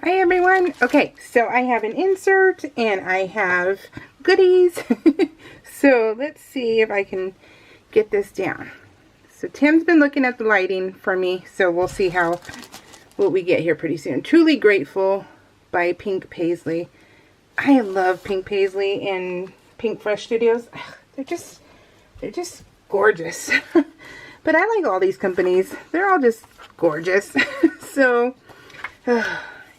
Hi everyone. Okay, so I have an insert and I have goodies. So let's see if I can get this down. So Tim's been looking at the lighting for me, so we'll see what we get here pretty soon. Truly Grateful by Pink Paisley. I love Pink Paisley and Pink Fresh Studios. They're just gorgeous. But I like all these companies. They're all just gorgeous. So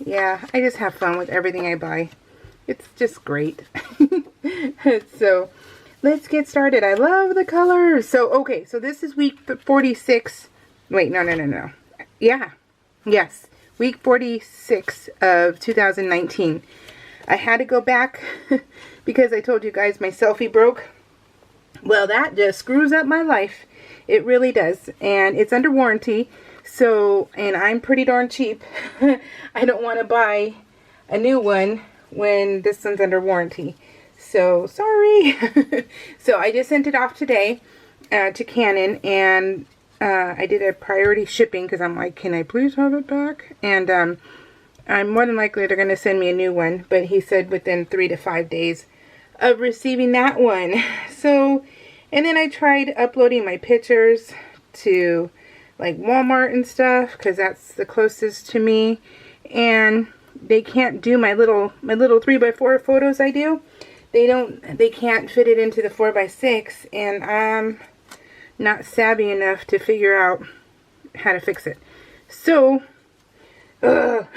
yeah, I just have fun with everything I buy. It's just great. So let's get started. I love the colors. So okay, so this is week 46. Wait, no. Yeah. Yes. Week 46 of 2019. I had to go back because I told you guys my selfie broke. Well, that just screws up my life. It really does. And it's under warranty. So, and I'm pretty darn cheap. I don't want to buy a new one when this one's under warranty. So, sorry. So, I just sent it off today to Canon. And I did a priority shipping because I'm like, can I please have it back? And I'm more than likely they're going to send me a new one. But he said within 3 to 5 days of receiving that one. So, and then I tried uploading my pictures to like Walmart and stuff because that's the closest to me, and they can't do my little 3x4 photos I do. They can't fit it into the 4x6, and I'm not savvy enough to figure out how to fix it. So but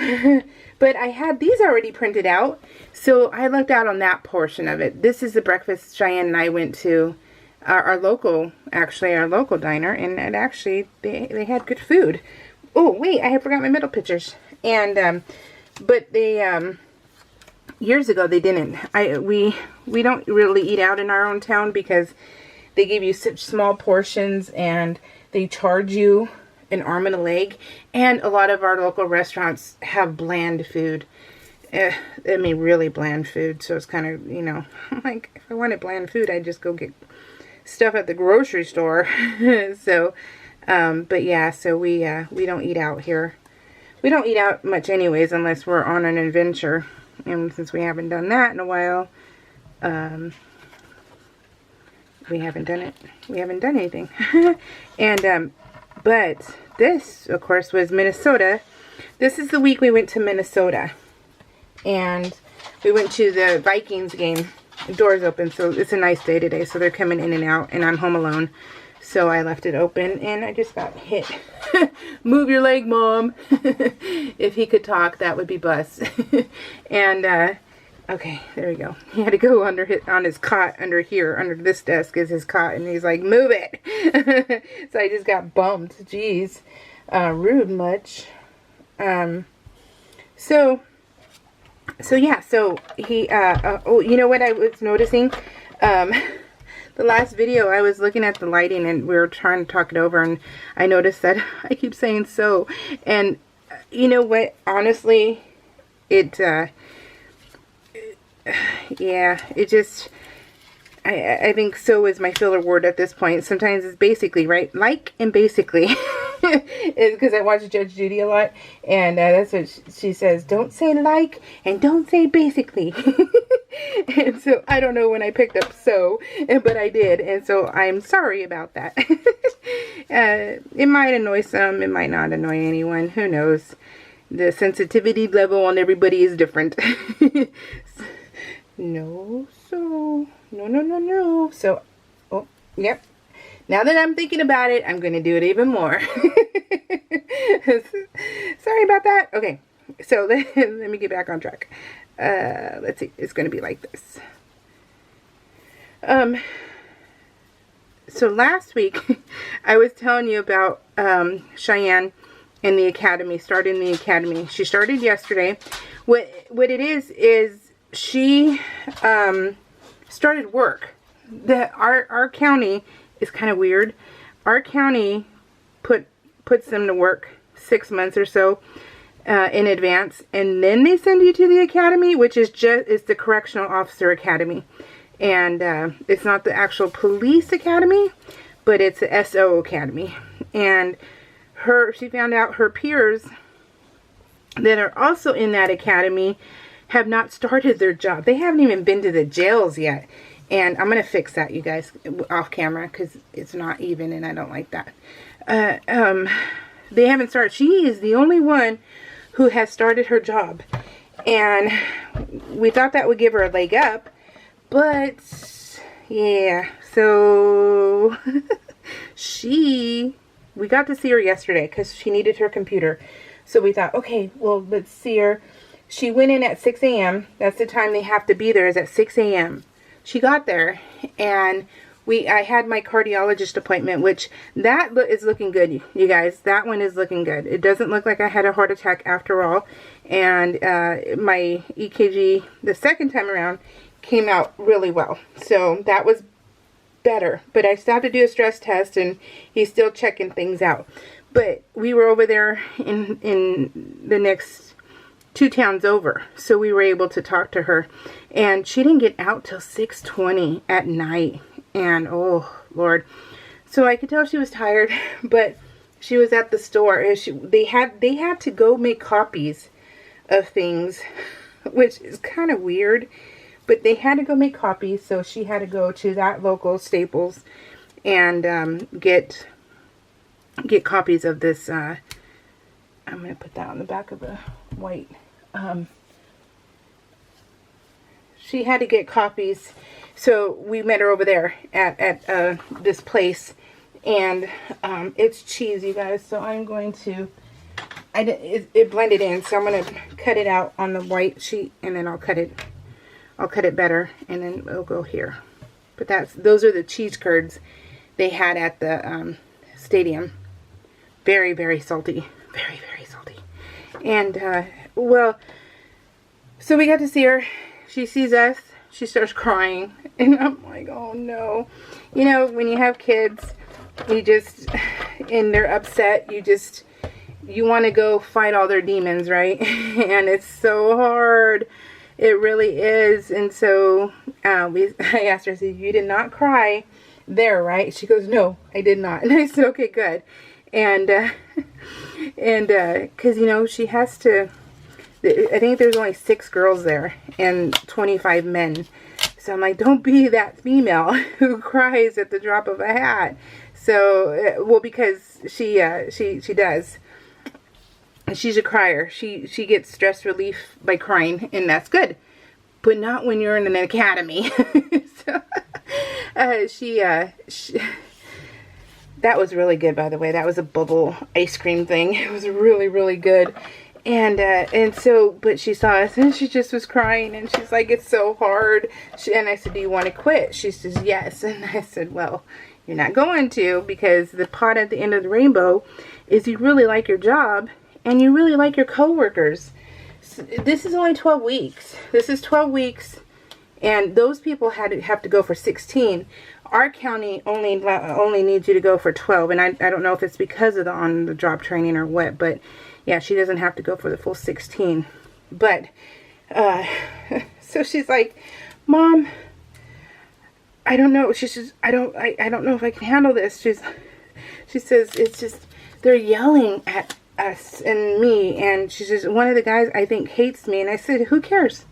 I had these already printed out, so I lucked out on that portion of it. This is the breakfast Cheyenne and I went to. Our local diner, and it actually they had good food. Oh wait, I forgot my middle pictures. And but they years ago they didn't. We don't really eat out in our own town because they give you such small portions and they charge you an arm and a leg. And a lot of our local restaurants have bland food. I mean really bland food. So it's kind of, you know, like if I wanted bland food, I'd just go get stuff at the grocery store. So but yeah, so we don't eat out here. We don't eat out much anyways unless we're on an adventure, and since we haven't done that in a while, we haven't done anything. And but this of course was Minnesota. This is the week we went to Minnesota, and we went to the Vikings game. The door's open, so it's a nice day today, so they're coming in and out, and I'm home alone, so I left it open, and I just got hit. Move your leg, Mom. If he could talk, that would be Bus. And okay, there we go. He had to go on his cot under this desk is his cot, and he's like, move it. So I just got bumped. Jeez. Rude much. So yeah, so he, oh, you know what I was noticing? The last video I was looking at the lighting and we were trying to talk it over, and I noticed that I keep saying so. And you know what? Honestly, yeah, it just, I think so is my filler word at this point. Sometimes it's basically, right? Like and basically. Because I watch Judge Judy a lot, and that's what she says. Don't say like and don't say basically. And so I don't know when I picked up so, but I did, and so I'm sorry about that. It might annoy some, it might not annoy anyone. Who knows? The sensitivity level on everybody is different. No. So, oh, yep. Now that I'm thinking about it, I'm going to do it even more. Sorry about that. Okay, so let me get back on track. Let's see. It's going to be like this. So last week, I was telling you about Cheyenne and the academy, starting the academy. She started yesterday. What it is she started work. Our county is kind of weird. Our county puts them to work 6 months or so in advance, and then they send you to the academy, which is the Correctional Officer Academy. And it's not the actual police academy, but it's the SO Academy. And she found out her peers that are also in that academy have not started their job. They haven't even been to the jails yet. And I'm going to fix that, you guys, off camera, because it's not even, and I don't like that. They haven't started. She is the only one who has started her job. And we thought that would give her a leg up. But, yeah. So, we got to see her yesterday because she needed her computer. So we thought, okay, well, let's see her. She went in at 6 a.m. That's the time they have to be there, is at 6 a.m. She got there, and I had my cardiologist appointment, which that is looking good, you guys. That one is looking good. It doesn't look like I had a heart attack after all. And my EKG the second time around came out really well. So that was better. But I still have to do a stress test, and he's still checking things out. But we were over there in the next 2 towns over, so we were able to talk to her, and she didn't get out till 6:20 at night. And oh Lord, so I could tell she was tired, but she was at the store, and they had to go make copies of things, which is kind of weird, but they had to go make copies. So she had to go to that local Staples and get copies of this. I'm gonna put that on the back of the white. She had to get copies, so we met her over there at this place, and it's cheese, you guys. So I'm going to, it blended in, so I'm gonna cut it out on the white sheet, and then I'll cut it better, and then it'll go here. But those are the cheese curds they had at the stadium. Very, very salty, very, very salty. And well, so we got to see her. She sees us, she starts crying, and I'm like, oh no. You know, when you have kids, you just, and they're upset, you want to go fight all their demons, right? And it's so hard. It really is. And so I asked her, I said, you did not cry there, right? She goes, no, I did not. And I said, okay, good. And because, you know, she has to, I think there's only 6 girls there and 25 men. So I'm like, don't be that female who cries at the drop of a hat. So, well, because she does. She's a crier. She gets stress relief by crying, and that's good. But not when you're in an academy. So, that was really good, by the way. That was a bubble ice cream thing. It was really, really good. And so, but she saw us, and she just was crying, and she's like, it's so hard. And I said, do you want to quit? She says, yes. And I said, well, you're not going to, because the pot at the end of the rainbow is you really like your job, and you really like your coworkers. So this is only 12 weeks. This is 12 weeks, and those people have to go for 16. Our county only needs you to go for 12, and I don't know if it's because of the on-the-job training or what, but yeah, she doesn't have to go for the full 16. But, so she's like, Mom, I don't know. She says, I don't know if I can handle this. She says, it's just, they're yelling at us and me. And she says, one of the guys, I think, hates me. And I said, who cares?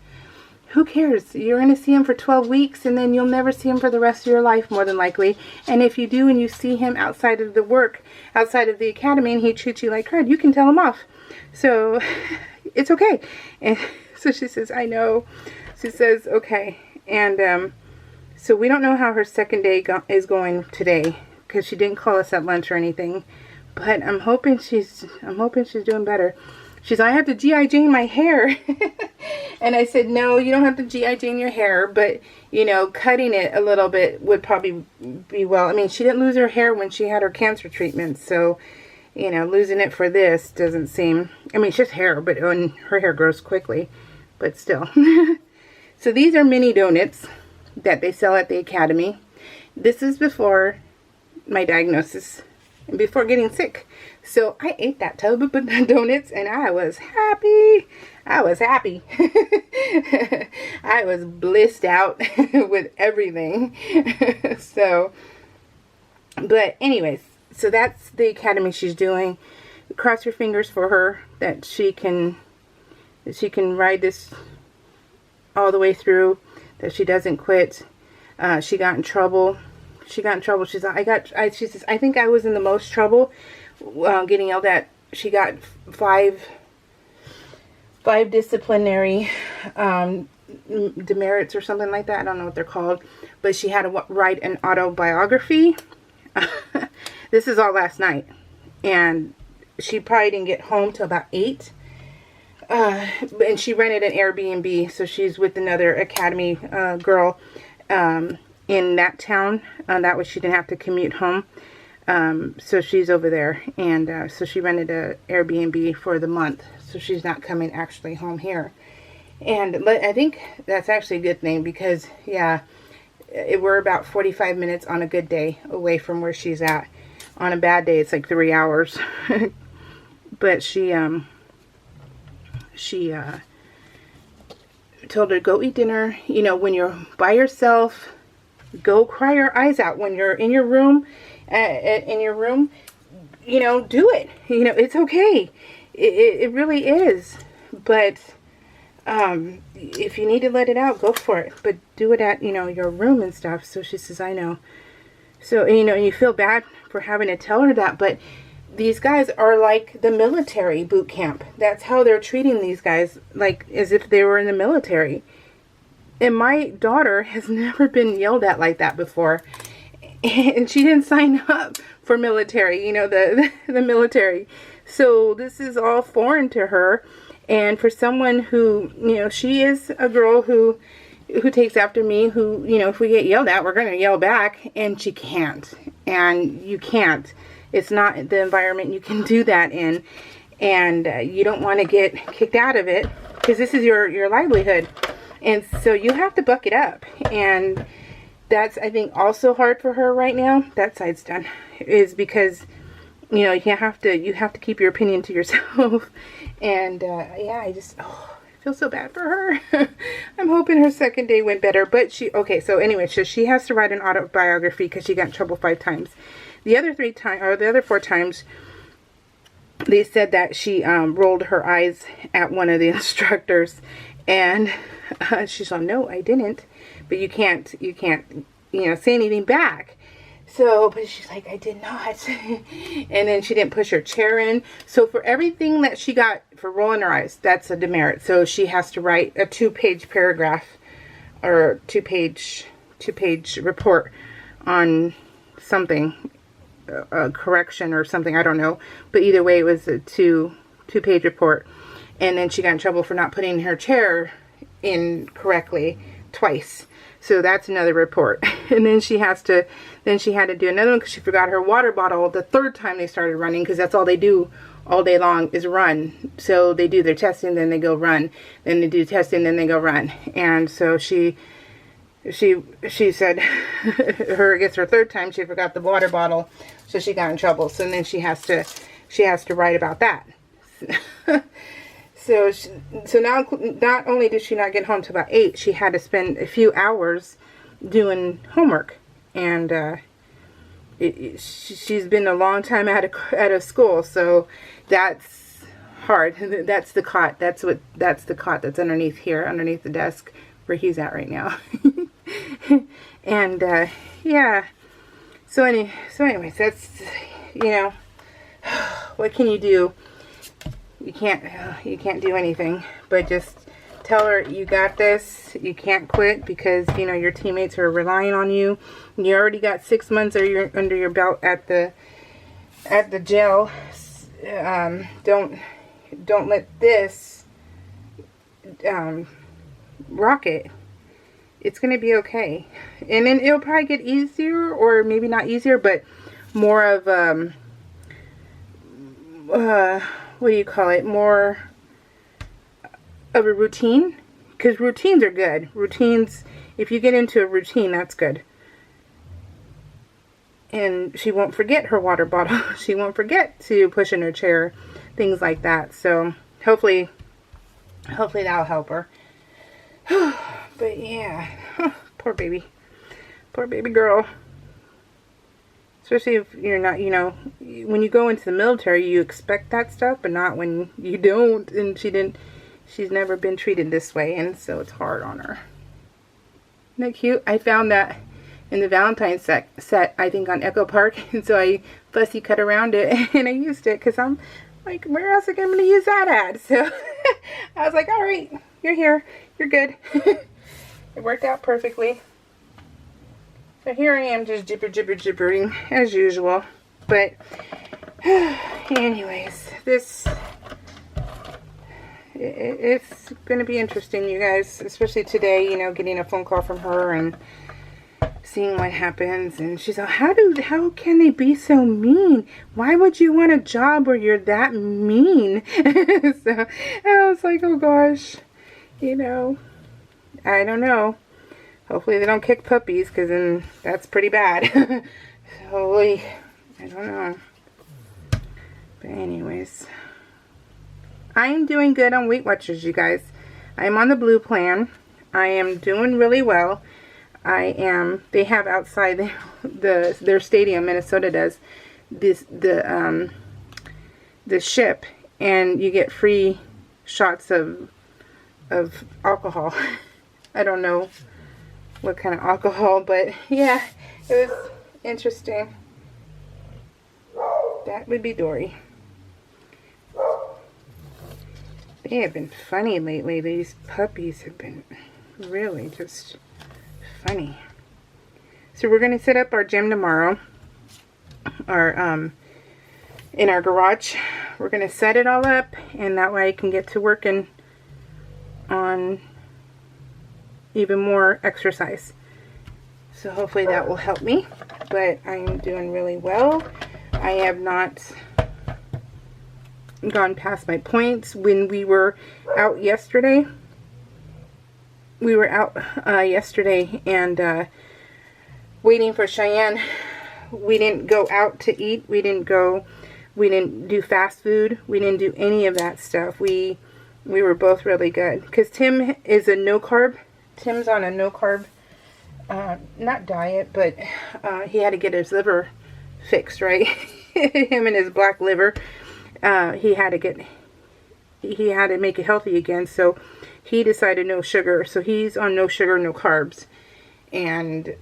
Who cares? You're going to see him for 12 weeks, and then you'll never see him for the rest of your life, more than likely. And if you do, and you see him outside of the academy, and he treats you like crud, you can tell him off. So it's okay. And so she says, I know. She says, okay. And so we don't know how her second day is going today, because she didn't call us at lunch or anything. But I'm hoping she's doing better. She's, I have to G.I. Jane my hair. And I said, no, you don't have to G.I. Jane your hair. But, you know, cutting it a little bit would probably be well. I mean, she didn't lose her hair when she had her cancer treatment. So, you know, losing it for this doesn't seem, I mean, it's just hair. But when her hair grows quickly. But still. So these are mini donuts that they sell at the academy. This is before my diagnosis and before getting sick. So I ate that tub of donuts, and I was happy. I was happy. I was blissed out with everything. So, but anyways, so that's the academy she's doing. Cross your fingers for her that she can that she can ride this all the way through, that she doesn't quit. She got in trouble. She says, she says, I think I was in the most trouble getting yelled at. She got five disciplinary demerits or something like that. I don't know what they're called. But she had to write an autobiography. This is all last night. And she probably didn't get home till about 8. And she rented an Airbnb. So she's with another academy girl in that town. That way she didn't have to commute home. So she's over there. And so she rented an Airbnb for the month. So she's not coming actually home here. But I think that's actually a good thing because, yeah, we're about 45 minutes on a good day away from where she's at. On a bad day, it's like 3 hours. But she told her to go eat dinner. You know, when you're by yourself, go cry your eyes out. When you're in your room, you know, do it. You know, it's okay. It really is. But if you need to let it out, go for it. But do it at, you know, your room and stuff. So she says, I know. So, you know, you feel bad for having to tell her that. But these guys are like the military boot camp. That's how they're treating these guys, like as if they were in the military. And my daughter has never been yelled at like that before. And she didn't sign up for military, you know, the military. So this is all foreign to her. And for someone who, you know, she is a girl who takes after me, who, you know, if we get yelled at, we're going to yell back. And she can't. And you can't. It's not the environment you can do that in. And you don't want to get kicked out of it because this is your livelihood. And so you have to buck it up. And that's, I think, also hard for her right now. That side's done. Is because, you know, you have to keep your opinion to yourself. And yeah, I feel so bad for her. I'm hoping her second day went better. But okay, so anyway, so she has to write an autobiography because she got in trouble 5 times. The other 4 times, they said that she rolled her eyes at one of the instructors. And she's like, no, I didn't. But you can't, you know, say anything back. So, but she's like, I did not. And then she didn't push her chair in. So for everything that she got for rolling her eyes, that's a demerit. So she has to write a 2-page paragraph or 2-page report on something, a correction or something. I don't know. But either way, it was a 2-page report. And then she got in trouble for not putting her chair in correctly twice. So that's another report. And then she had to do another one because she forgot her water bottle the 3rd time they started running, because that's all they do all day long is run. So they do their testing, then they go run. Then they do testing, then they go run. And so she said I guess her 3rd time she forgot the water bottle, so she got in trouble. So then she has to write about that. So now, not only did she not get home till about 8, she had to spend a few hours doing homework. And she's been a long time out of school, so that's hard. That's the cot. That's the cot that's underneath here, underneath the desk where he's at right now. And yeah. So anyways, that's, you know, what can you do? You can't do anything, but just tell her you got this. You can't quit because, you know, your teammates are relying on you. You already got 6 months under your belt at the jail. Don't let this rock it. It's gonna be okay, and then it'll probably get easier, or maybe not easier, but more of what do you call it? More of a routine. Because routines are good. Routines, if you get into a routine, that's good. And she won't forget her water bottle. She won't forget to push in her chair. Things like that. So, hopefully that'll help her. But yeah. Poor baby. Poor baby girl. Especially if you're not, you know, when you go into the military, you expect that stuff, but not when you don't. And she didn't She's never been treated this way, and so it's hard on her. Isn't that cute? I found that in the Valentine's set, I think on Echo Park, and so I fussy cut around it, and I used it, because I'm like, where else am I going to use that at? So I was like, all right, you're here. You're good. It worked out perfectly. So here I am just gibbering as usual. But anyways, it's going to be interesting, you guys, especially today, you know, getting a phone call from her and seeing what happens. And she's like, how can they be so mean? Why would you want a job where you're that mean? So I was like, oh gosh, you know, I don't know. Hopefully they don't kick puppies, because then that's pretty bad. So I don't know. But anyways, I'm doing good on Weight Watchers, you guys. I'm on the blue plan. I am doing really well. They have outside their stadium, Minnesota does, the ship, and you get free shots of alcohol. I don't know what kind of alcohol, but yeah, it was interesting. That would be Dory. They have been funny lately. These puppies have been really just funny. So we're going to set up our gym tomorrow. In our garage. We're going to set it all up, and that way I can get to working on even more exercise. So hopefully that will help me. But I'm doing really well. I have not gone past my points. When we were out yesterday, and waiting for Cheyenne, we didn't go out to eat. We didn't do fast food. We didn't do any of that stuff. We were both really good, because Tim is a no carb. Tim's on a no carb, not diet, but he had to get his liver fixed, right? Him and his black liver. He had to make it healthy again, so he decided no sugar. So he's on no sugar, no carbs, and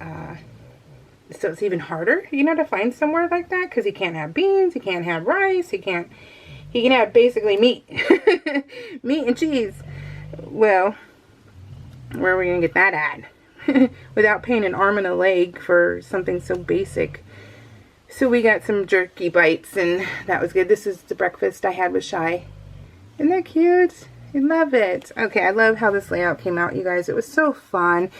so it's even harder, you know, to find somewhere like that, because he can't have beans, he can't have rice, he can have basically meat, meat and cheese. Well, where are we gonna get that at without paying an arm and a leg for something so basic? So we got some jerky bites, and that was good. This is the breakfast I had with Shy. Isn't that cute? I love it. Okay, I love how this layout came out, you guys. It was so fun.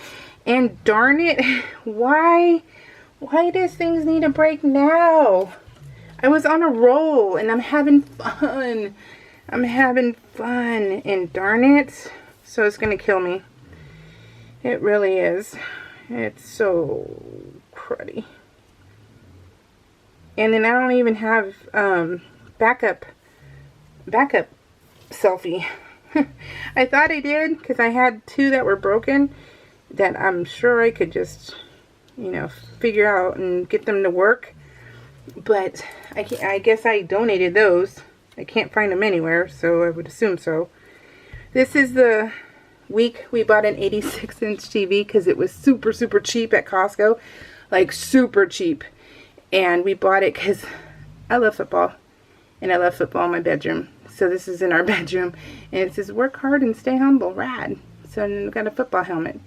And darn it, why does things need a break now? I was on a roll, and I'm having fun. And darn it. So it's going to kill me. It really is. It's so cruddy. And then I don't even have backup selfie. I thought I did, because I had two that were broken that I'm sure I could just, you know, figure out and get them to work. But I guess I donated those. I can't find them anywhere, so I would assume so. This is the week we bought an 86-inch TV, because it was super cheap at Costco. Like super cheap. And we bought it because I love football. And I love football in my bedroom. So this is in our bedroom. And it says, work hard and stay humble. Rad. So then we got a football helmet.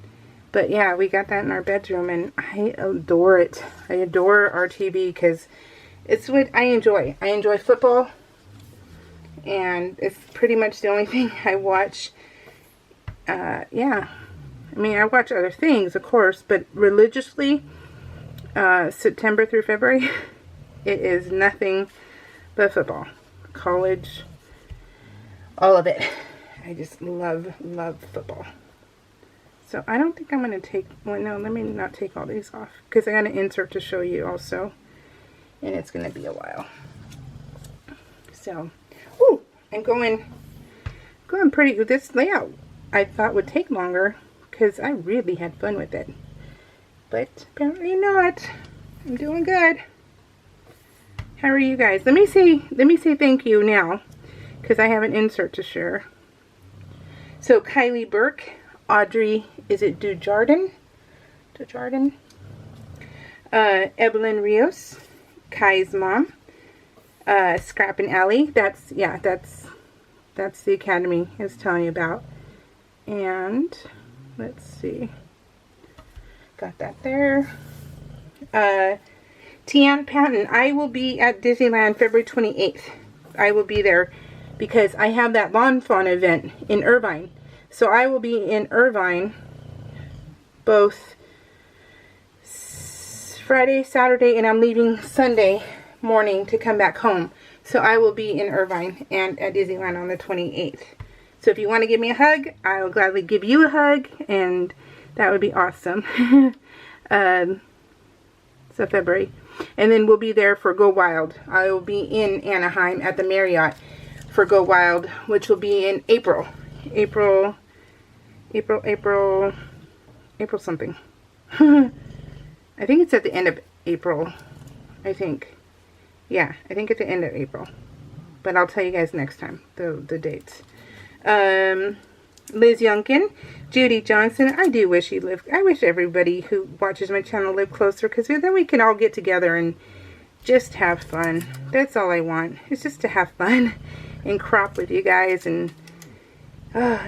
But yeah, we got that in our bedroom. And I adore it. I adore our TV, because it's what I enjoy. I enjoy football. And it's pretty much the only thing I watch. Yeah. I mean, I watch other things, of course. But religiously, September through February, it is nothing but football. College, all of it. I just love football. So I don't think I'm going to take, well, no, let me not take all these off, because I got an insert to show you also, and it's going to be a while. So, ooh, I'm going pretty, this layout I thought would take longer, because I really had fun with it. But apparently not. I'm doing good. How are you guys? Let me say thank you now, because I have an insert to share. So Kylie Burke, Audrey, is it Dujardin? Evelyn Rios, Kai's mom, Scrap and Alley. That's the academy I was telling you about. And let's see, got that there. Tian Patton. I will be at Disneyland February 28th. I will be there because I have that Lawn Fawn event in Irvine. So I will be in Irvine both Friday, Saturday, and I'm leaving Sunday morning to come back home. So I will be in Irvine and at Disneyland on the 28th. So if you want to give me a hug, I will gladly give you a hug, and that would be awesome. So February. And then we'll be there for Go Wild. I will be in Anaheim at the Marriott for Go Wild, which will be in April. April something. I think it's at the end of April. I think. Yeah, I think at the end of April. But I'll tell you guys next time the dates. Liz Youngkin, Judy Johnson. I do wish you lived. I wish everybody who watches my channel lived closer, because then we can all get together and just have fun. That's all I want. It's just to have fun and crop with you guys and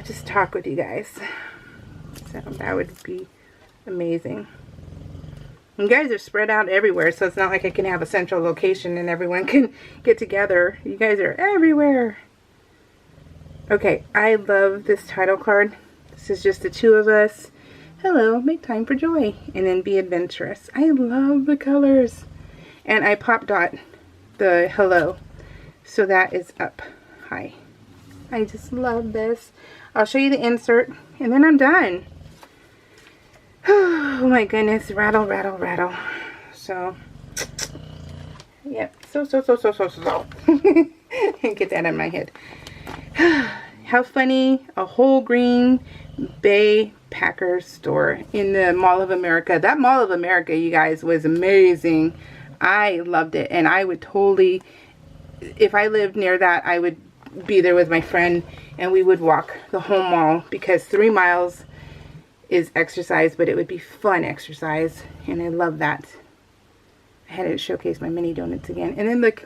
just talk with you guys. So that would be amazing. You guys are spread out everywhere, so it's not like I can have a central location and everyone can get together. You guys are everywhere. Okay, I love this title card. This is just the two of us. Hello, make time for joy, and then be adventurous. I love the colors. And I pop dot the hello, so that is up high. I just love this. I'll show you the insert, and then I'm done. Oh my goodness, rattle, rattle, rattle. So, yep, so. Get that out of my head. How funny, a whole green Bay Packers store in the Mall of America. That Mall of America, you guys, was amazing. I loved it, and I would totally, if I lived near that, I would be there with my friend, and we would walk the whole mall, because 3 miles is exercise, but it would be fun exercise, and I love that. I had to showcase my mini donuts again. And then look,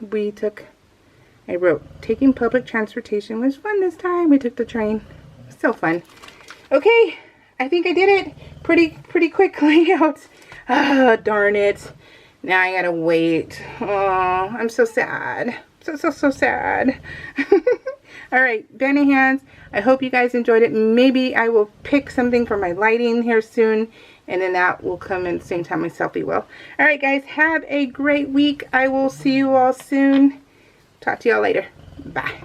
I wrote, taking public transportation was fun this time. We took the train. Still fun. Okay, I think I did it. Pretty quick layout. Ah, darn it. Now I gotta wait. Oh, I'm so sad. So sad. Alright, Benny Hands. I hope you guys enjoyed it. Maybe I will pick something for my lighting here soon, and then that will come in the same time my selfie will. Alright guys, have a great week. I will see you all soon. Talk to y'all later. Bye.